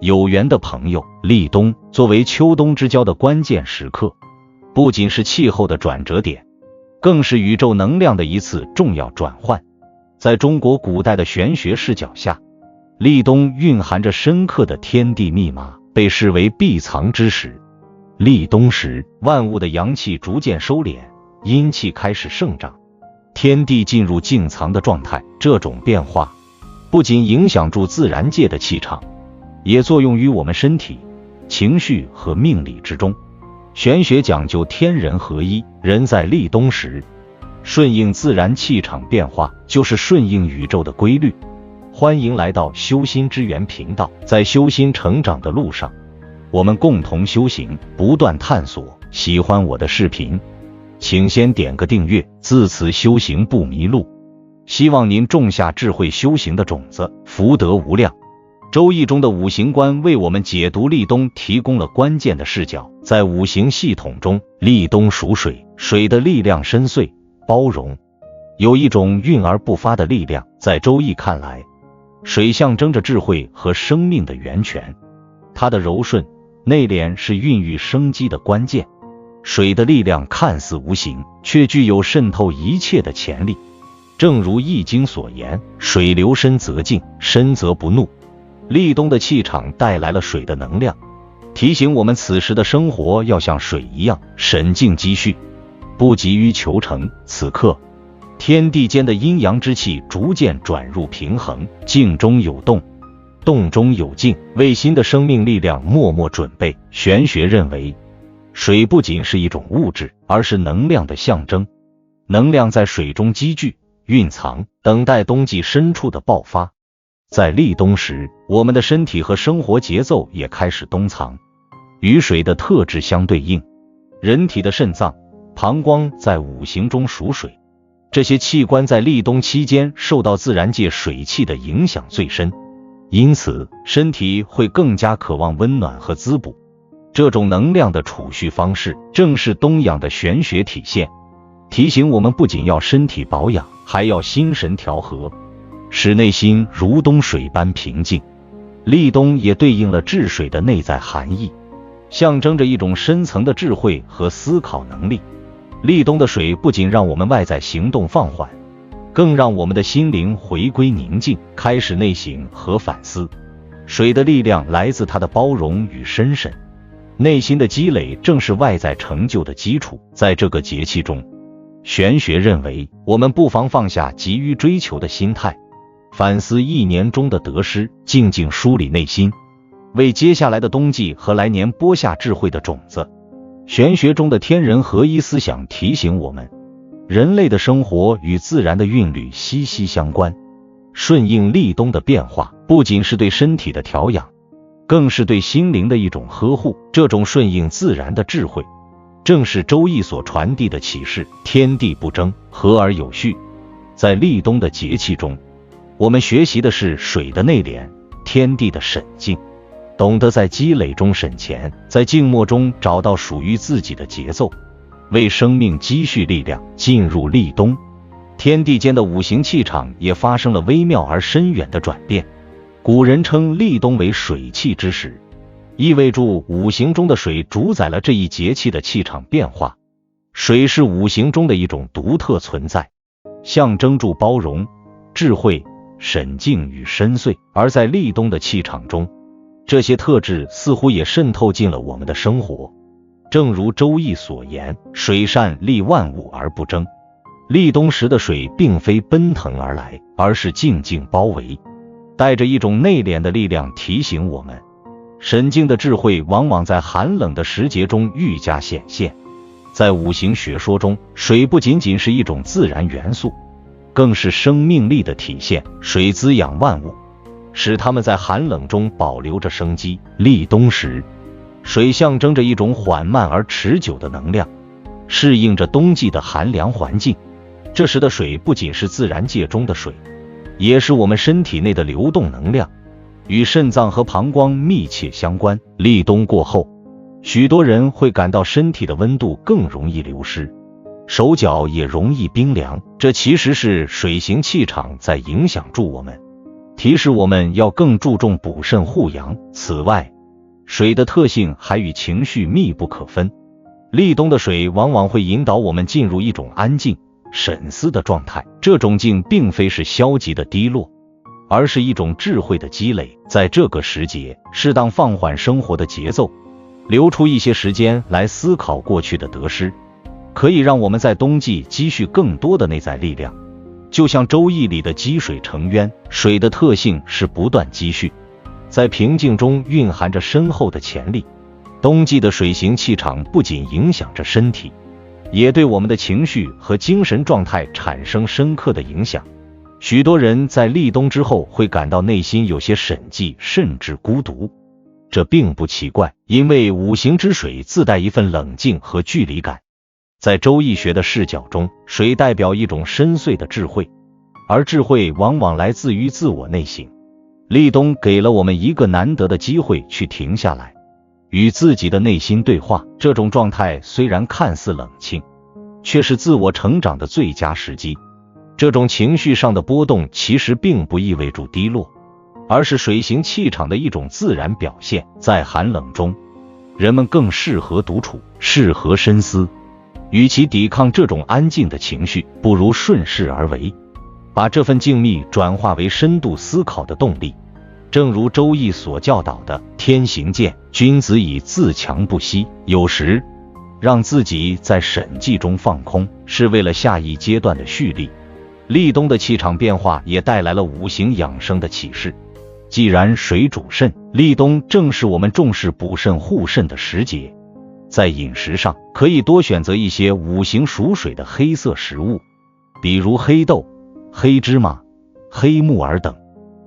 有缘的朋友，立冬作为秋冬之交的关键时刻，不仅是气候的转折点，更是宇宙能量的一次重要转换。在中国古代的玄学视角下，立冬蕴含着深刻的天地密码，被视为必藏之时。立冬时，万物的阳气逐渐收敛，阴气开始盛长，天地进入静藏的状态。这种变化不仅影响住自然界的气场，也作用于我们身体、情绪和命理之中。玄学讲究天人合一，人在立冬时顺应自然气场变化，就是顺应宇宙的规律。欢迎来到修心之源频道，在修心成长的路上，我们共同修行，不断探索。喜欢我的视频，请先点个订阅，自此修行不迷路。希望您种下智慧修行的种子，福德无量。周易中的五行观为我们解读立冬提供了关键的视角。在五行系统中，立冬属水，水的力量深邃、包容，有一种蕴而不发的力量。在周易看来，水象征着智慧和生命的源泉，它的柔顺、内敛是孕育生机的关键。水的力量看似无形，却具有渗透一切的潜力。正如易经所言，水流深则静，深则不怒。立冬的气场带来了水的能量，提醒我们此时的生活要像水一样沈静积蓄，不急于求成。此刻，天地间的阴阳之气逐渐转入平衡，静中有动，动中有静，为新的生命力量默默准备。玄学认为，水不仅是一种物质，而是能量的象征。能量在水中积聚、蕴藏，等待冬季深处的爆发。在立冬时，我们的身体和生活节奏也开始冬藏，与水的特质相对应。人体的肾脏、膀胱在五行中属水，这些器官在立冬期间受到自然界水气的影响最深，因此身体会更加渴望温暖和滋补。这种能量的储蓄方式正是冬养的玄学体现，提醒我们不仅要身体保养，还要心神调和，使内心如冬水般平静。立冬也对应了治水的内在含义，象征着一种深层的智慧和思考能力。立冬的水不仅让我们外在行动放缓，更让我们的心灵回归宁静，开始内省和反思。水的力量来自它的包容与深沉，内心的积累正是外在成就的基础。在这个节气中，玄学认为，我们不妨放下急于追求的心态，反思一年中的得失，静静梳理内心，为接下来的冬季和来年播下智慧的种子。玄学中的天人合一思想提醒我们，人类的生活与自然的韵律息息相关。顺应立冬的变化，不仅是对身体的调养，更是对心灵的一种呵护。这种顺应自然的智慧，正是周易所传递的启示：天地不争，和而有序。在立冬的节气中，我们学习的是水的内敛，天地的沈静，懂得在积累中沈潜，在静默中找到属于自己的节奏，为生命积蓄力量。进入立冬，天地间的五行气场也发生了微妙而深远的转变。古人称立冬为水气之时，意味着五行中的水主宰了这一节气的气场变化。水是五行中的一种独特存在，象征住包容、智慧、沈静与深邃。而在立冬的气场中，这些特质似乎也渗透进了我们的生活。正如周易所言，水善利万物而不争。立冬时的水并非奔腾而来，而是静静包围，带着一种内敛的力量，提醒我们，沈静的智慧往往在寒冷的时节中愈加显现。在五行学说中，水不仅仅是一种自然元素，更是生命力的体现。水滋养万物，使它们在寒冷中保留着生机。立冬时，水象征着一种缓慢而持久的能量，适应着冬季的寒凉环境。这时的水不仅是自然界中的水，也是我们身体内的流动能量，与肾脏和膀胱密切相关。立冬过后，许多人会感到身体的温度更容易流失，手脚也容易冰凉，这其实是水行气场在影响住我们。提示我们要更注重补肾护阳。此外，水的特性还与情绪密不可分。立冬的水往往会引导我们进入一种安静、审思的状态，这种静并非是消极的低落，而是一种智慧的积累。在这个时节，适当放缓生活的节奏，留出一些时间来思考过去的得失，可以让我们在冬季积蓄更多的内在力量。就像《周易》里的积水成渊，水的特性是不断积蓄，在平静中蕴含着深厚的潜力。冬季的水行气场不仅影响着身体，也对我们的情绪和精神状态产生深刻的影响。许多人在立冬之后会感到内心有些审寂，甚至孤独。这并不奇怪，因为五行之水自带一份冷静和距离感。在周易学的视角中，水代表一种深邃的智慧，而智慧往往来自于自我内省。立冬给了我们一个难得的机会去停下来，与自己的内心对话。这种状态虽然看似冷清，却是自我成长的最佳时机。这种情绪上的波动其实并不意味着低落，而是水行气场的一种自然表现。在寒冷中，人们更适合独处，适合深思。与其抵抗这种安静的情绪，不如顺势而为，把这份静谧转化为深度思考的动力。正如周易所教导的，天行健，君子以自强不息。有时让自己在审寂中放空，是为了下一阶段的蓄力。立冬的气场变化也带来了五行养生的启示。既然水主肾，立冬正是我们重视补肾护肾的时节。在饮食上，可以多选择一些五行属水的黑色食物，比如黑豆、黑芝麻、黑木耳等。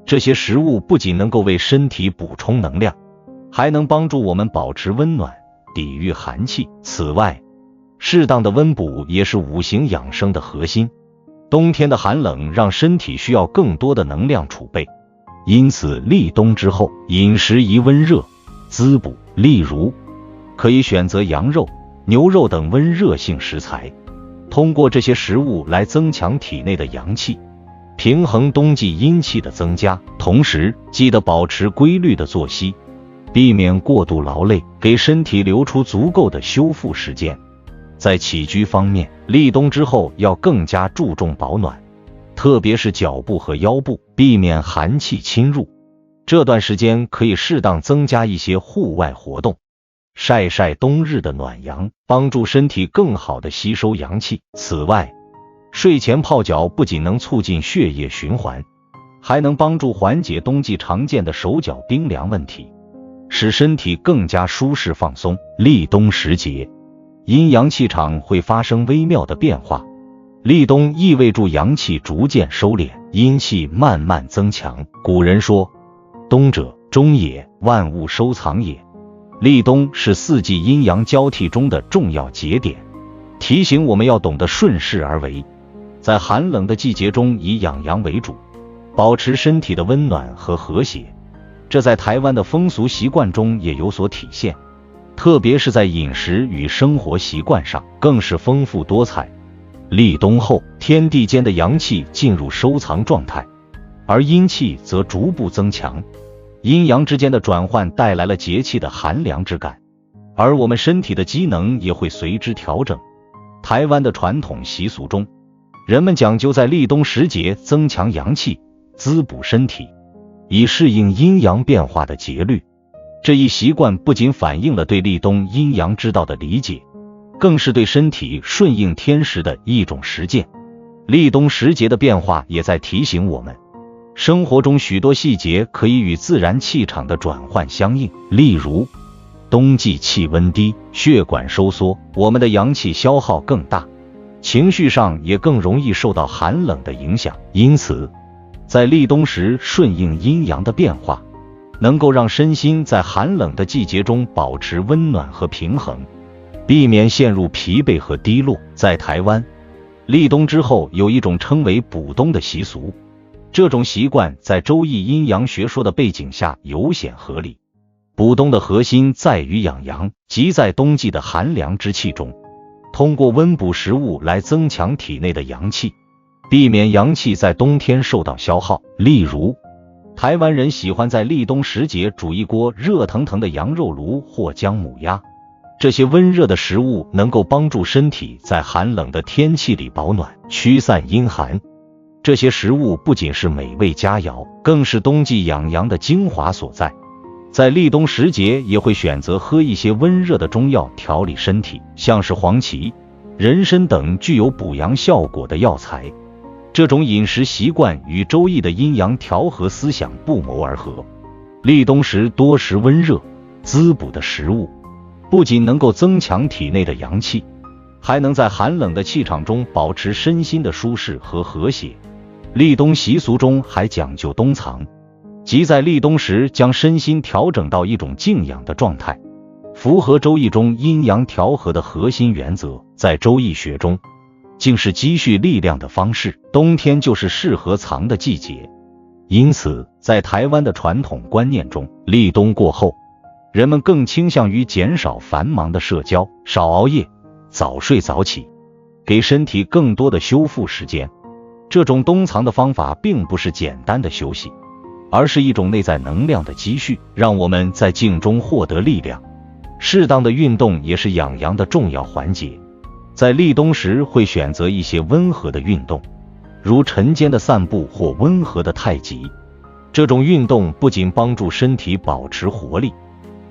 这些食物不仅能够为身体补充能量，还能帮助我们保持温暖，抵御寒气。此外，适当的温补也是五行养生的核心。冬天的寒冷让身体需要更多的能量储备，因此立冬之后，饮食宜温热滋补。例如，可以选择羊肉、牛肉等温热性食材，通过这些食物来增强体内的阳气，平衡冬季阴气的增加。同时，记得保持规律的作息，避免过度劳累，给身体留出足够的修复时间。在起居方面，立冬之后要更加注重保暖，特别是脚部和腰部，避免寒气侵入。这段时间可以适当增加一些户外活动，晒晒冬日的暖阳，帮助身体更好地吸收阳气。此外，睡前泡脚不仅能促进血液循环，还能帮助缓解冬季常见的手脚冰凉问题，使身体更加舒适放松。立冬时节，阴阳气场会发生微妙的变化。立冬意味着阳气逐渐收敛，阴气慢慢增强。古人说，冬者，终也，万物收藏也。立冬是四季阴阳交替中的重要节点，提醒我们要懂得顺势而为，在寒冷的季节中以养阳为主，保持身体的温暖和和谐。这在台湾的风俗习惯中也有所体现，特别是在饮食与生活习惯上更是丰富多彩。立冬后，天地间的阳气进入收藏状态，而阴气则逐步增强，阴阳之间的转换带来了节气的寒凉之感，而我们身体的机能也会随之调整。台湾的传统习俗中，人们讲究在立冬时节增强阳气，滋补身体，以适应阴阳变化的节律。这一习惯不仅反映了对立冬阴阳之道的理解，更是对身体顺应天时的一种实践。立冬时节的变化也在提醒我们，生活中许多细节可以与自然气场的转换相应。例如，冬季气温低，血管收缩，我们的阳气消耗更大，情绪上也更容易受到寒冷的影响。因此，在立冬时顺应阴阳的变化，能够让身心在寒冷的季节中保持温暖和平衡，避免陷入疲惫和低落。在台湾，立冬之后有一种称为补冬的习俗，这种习惯在周易阴阳学说的背景下有显合理。补冬的核心在于养阳，即在冬季的寒凉之气中，通过温补食物来增强体内的阳气，避免阳气在冬天受到消耗。例如，台湾人喜欢在立冬时节煮一锅热腾腾的羊肉炉或姜母鸭，这些温热的食物能够帮助身体在寒冷的天气里保暖，驱散阴寒。这些食物不仅是美味佳肴，更是冬季养阳的精华所在。在立冬时节也会选择喝一些温热的中药调理身体，像是黄芪、人参等具有补阳效果的药材。这种饮食习惯与周易的阴阳调和思想不谋而合。立冬时多食温热、滋补的食物，不仅能够增强体内的阳气，还能在寒冷的气场中保持身心的舒适和和谐。立冬习俗中还讲究冬藏，即在立冬时将身心调整到一种静养的状态，符合周易中阴阳调和的核心原则。在周易学中，竟是积蓄力量的方式，冬天就是适合藏的季节。因此，在台湾的传统观念中，立冬过后，人们更倾向于减少繁忙的社交，少熬夜，早睡早起，给身体更多的修复时间。这种冬藏的方法并不是简单的休息，而是一种内在能量的积蓄，让我们在静中获得力量。适当的运动也是养阳的重要环节。在立冬时会选择一些温和的运动，如晨间的散步或温和的太极。这种运动不仅帮助身体保持活力，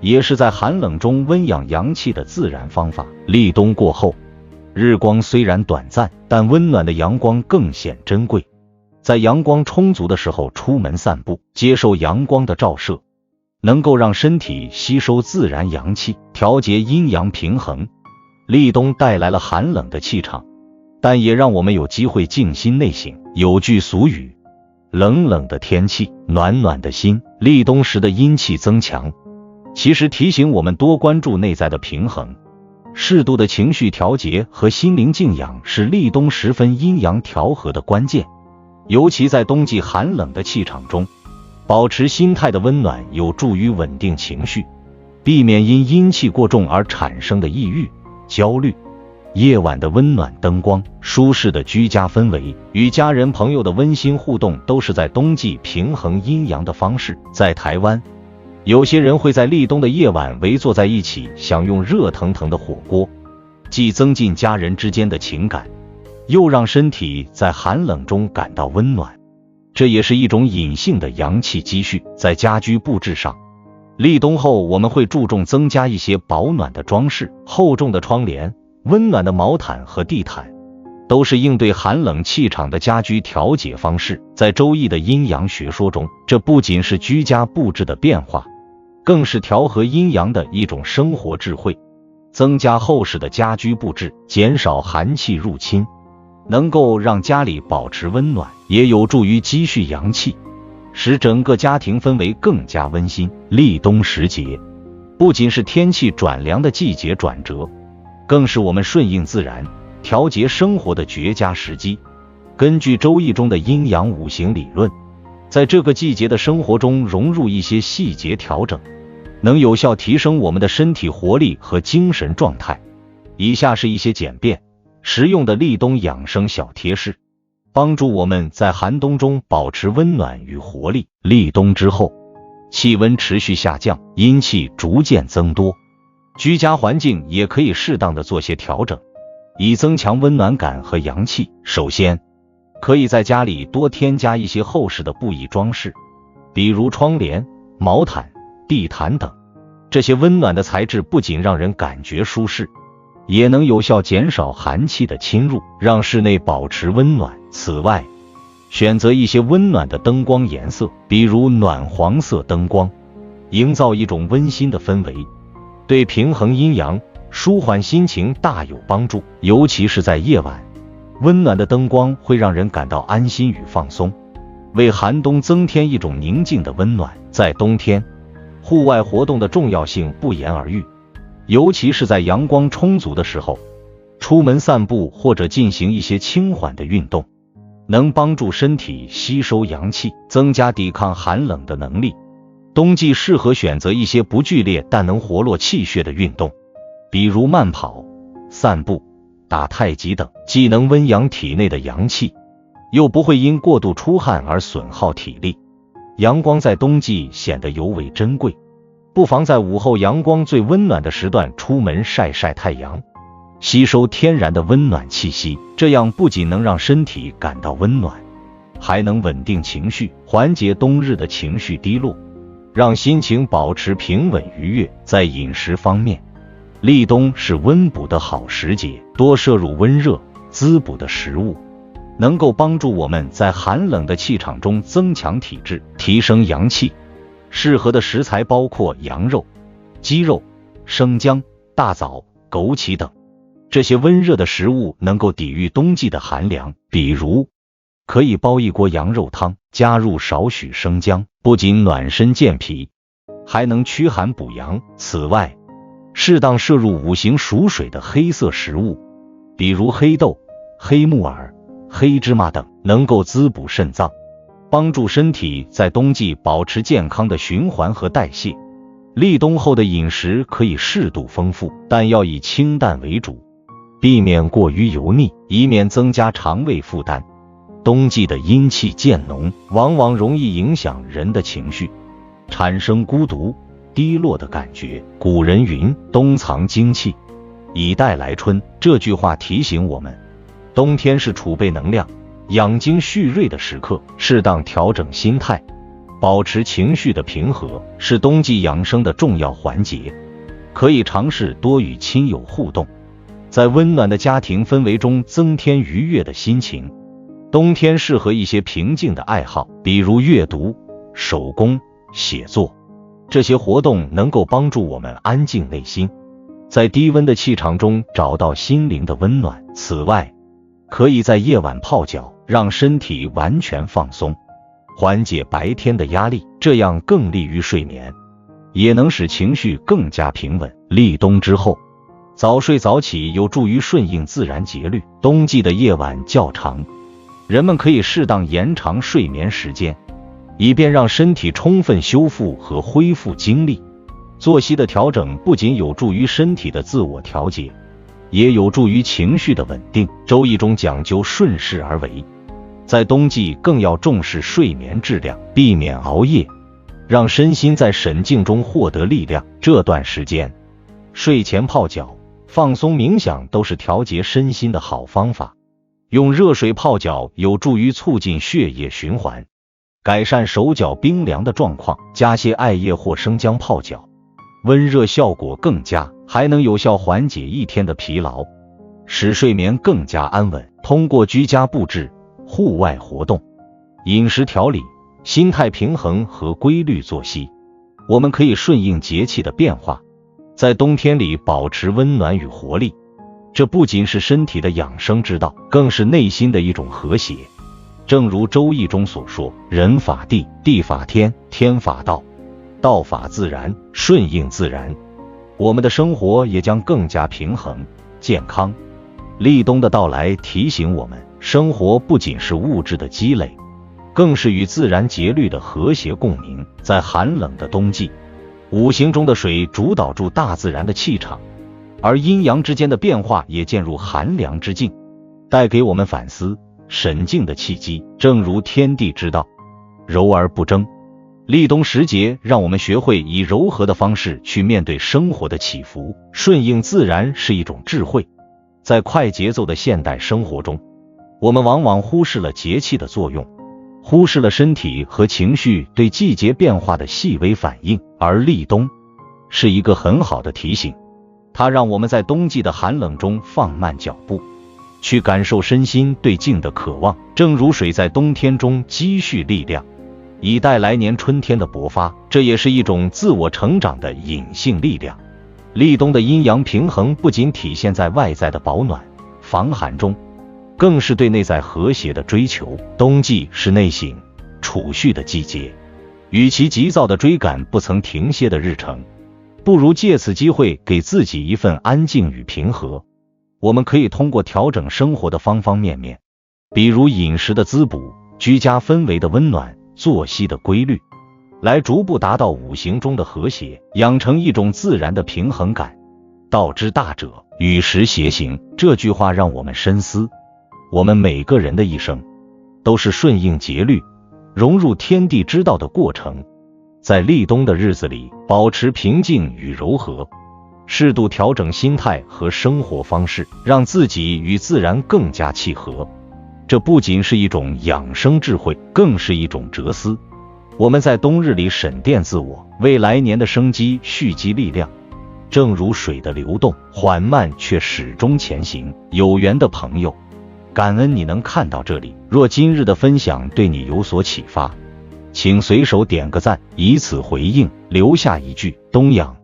也是在寒冷中温养阳气的自然方法。立冬过后，日光虽然短暂，但温暖的阳光更显珍贵。在阳光充足的时候出门散步，接受阳光的照射，能够让身体吸收自然阳气，调节阴阳平衡。立冬带来了寒冷的气场，但也让我们有机会静心内省。有句俗语，冷冷的天气，暖暖的心。立冬时的阴气增强，其实提醒我们多关注内在的平衡。适度的情绪调节和心灵静养是立冬时分阴阳调和的关键。尤其在冬季寒冷的气场中，保持心态的温暖有助于稳定情绪，避免因阴气过重而产生的抑郁、焦虑。夜晚的温暖灯光、舒适的居家氛围，与家人朋友的温馨互动，都是在冬季平衡阴阳的方式。在台湾，有些人会在立冬的夜晚围坐在一起，享用热腾腾的火锅，既增进家人之间的情感，又让身体在寒冷中感到温暖。这也是一种隐性的阳气积蓄。在家居布置上，立冬后我们会注重增加一些保暖的装饰，厚重的窗帘、温暖的毛毯和地毯，都是应对寒冷气场的家居调节方式。在周易的阴阳学说中，这不仅是居家布置的变化，更是调和阴阳的一种生活智慧。增加厚实的家居布置，减少寒气入侵，能够让家里保持温暖，也有助于积蓄阳气，使整个家庭氛围更加温馨。立冬时节不仅是天气转凉的季节转折，更是我们顺应自然、调节生活的绝佳时机。根据周易中的阴阳五行理论，在这个季节的生活中融入一些细节调整，能有效提升我们的身体活力和精神状态。以下是一些简便实用的立冬养生小贴士，帮助我们在寒冬中保持温暖与活力。立冬之后，气温持续下降，阴气逐渐增多，居家环境也可以适当的做些调整，以增强温暖感和阳气。首先，可以在家里多添加一些厚实的布艺装饰，比如窗帘、毛毯、地毯等。这些温暖的材质不仅让人感觉舒适，也能有效减少寒气的侵入，让室内保持温暖。此外，选择一些温暖的灯光颜色，比如暖黄色灯光，营造一种温馨的氛围，对平衡阴阳、舒缓心情大有帮助。尤其是在夜晚，温暖的灯光会让人感到安心与放松，为寒冬增添一种宁静的温暖。在冬天，户外活动的重要性不言而喻，尤其是在阳光充足的时候，出门散步或者进行一些轻缓的运动，能帮助身体吸收阳气，增加抵抗寒冷的能力。冬季适合选择一些不剧烈但能活络气血的运动，比如慢跑、散步、打太极等，既能温养体内的阳气，又不会因过度出汗而损耗体力。阳光在冬季显得尤为珍贵，不妨在午后阳光最温暖的时段出门晒晒太阳，吸收天然的温暖气息，这样不仅能让身体感到温暖，还能稳定情绪，缓解冬日的情绪低落，让心情保持平稳愉悦。在饮食方面，立冬是温补的好时节，多摄入温热滋补的食物，能够帮助我们在寒冷的气场中增强体质，提升阳气。适合的食材包括羊肉、鸡肉、生姜、大枣、枸杞等。这些温热的食物能够抵御冬季的寒凉，比如可以煲一锅羊肉汤，加入少许生姜，不仅暖身健脾，还能驱寒补阳。此外，适当摄入五行属水的黑色食物，比如黑豆、黑木耳、黑芝麻等，能够滋补肾脏，帮助身体在冬季保持健康的循环和代谢。立冬后的饮食可以适度丰富，但要以清淡为主，避免过于油腻，以免增加肠胃负担。冬季的阴气渐浓，往往容易影响人的情绪，产生孤独、低落的感觉。古人云：冬藏精气，以待来春。这句话提醒我们，冬天是储备能量、养精蓄锐的时刻，适当调整心态，保持情绪的平和，是冬季养生的重要环节。可以尝试多与亲友互动，在温暖的家庭氛围中增添愉悦的心情。冬天适合一些平静的爱好，比如阅读、手工、写作，这些活动能够帮助我们安静内心，在低温的气场中找到心灵的温暖。此外，可以在夜晚泡脚，让身体完全放松，缓解白天的压力，这样更利于睡眠，也能使情绪更加平稳。立冬之后，早睡早起有助于顺应自然节律。冬季的夜晚较长，人们可以适当延长睡眠时间，以便让身体充分修复和恢复精力。作息的调整不仅有助于身体的自我调节，也有助于情绪的稳定。周易中讲究顺势而为，在冬季更要重视睡眠质量，避免熬夜，让身心在沈静中获得力量。这段时间，睡前泡脚、放松冥想都是调节身心的好方法。用热水泡脚有助于促进血液循环，改善手脚冰凉的状况。加些艾叶或生姜泡脚，温热效果更佳，还能有效缓解一天的疲劳，使睡眠更加安稳。通过居家布置、户外活动、饮食调理、心态平衡和规律作息，我们可以顺应节气的变化，在冬天里保持温暖与活力。这不仅是身体的养生之道，更是内心的一种和谐。正如周易中所说，人法地，地法天，天法道，道法自然。顺应自然，我们的生活也将更加平衡、健康。立冬的到来提醒我们，生活不仅是物质的积累，更是与自然节律的和谐共鸣。在寒冷的冬季，五行中的水主导住大自然的气场，而阴阳之间的变化也渐入寒凉之境，带给我们反思、审静的契机。正如天地之道，柔而不争。立冬时节，让我们学会以柔和的方式去面对生活的起伏，顺应自然是一种智慧。在快节奏的现代生活中，我们往往忽视了节气的作用，忽视了身体和情绪对季节变化的细微反应，而立冬是一个很好的提醒。它让我们在冬季的寒冷中放慢脚步，去感受身心对静的渴望。正如水在冬天中积蓄力量，以待来年春天的勃发，这也是一种自我成长的隐性力量。立冬的阴阳平衡不仅体现在外在的保暖、防寒中，更是对内在和谐的追求。冬季是内省、储蓄的季节，与其急躁地追赶不曾停歇的日程，不如借此机会给自己一份安静与平和。我们可以通过调整生活的方方面面，比如饮食的滋补、居家氛围的温暖、作息的规律，来逐步达到五行中的和谐，养成一种自然的平衡感。道之大者，与时偕行。这句话让我们深思，我们每个人的一生都是顺应节律、融入天地之道的过程。在立冬的日子里，保持平静与柔和，适度调整心态和生活方式，让自己与自然更加契合。这不仅是一种养生智慧，更是一种哲思。我们在冬日里审淀自我，为来年的生机蓄积力量。正如水的流动，缓慢却始终前行。有缘的朋友，感恩你能看到这里。若今日的分享对你有所启发，请随手点个赞，以此回应，留下一句冬养，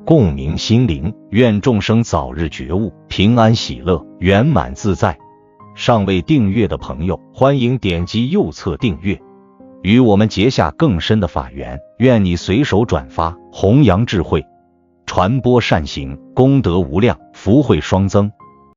共鸣心灵。愿众生早日觉悟，平安喜乐，圆满自在。尚未订阅的朋友，欢迎点击右侧订阅，与我们结下更深的法缘。愿你随手转发，弘扬智慧，传播善行，功德无量，福慧双增。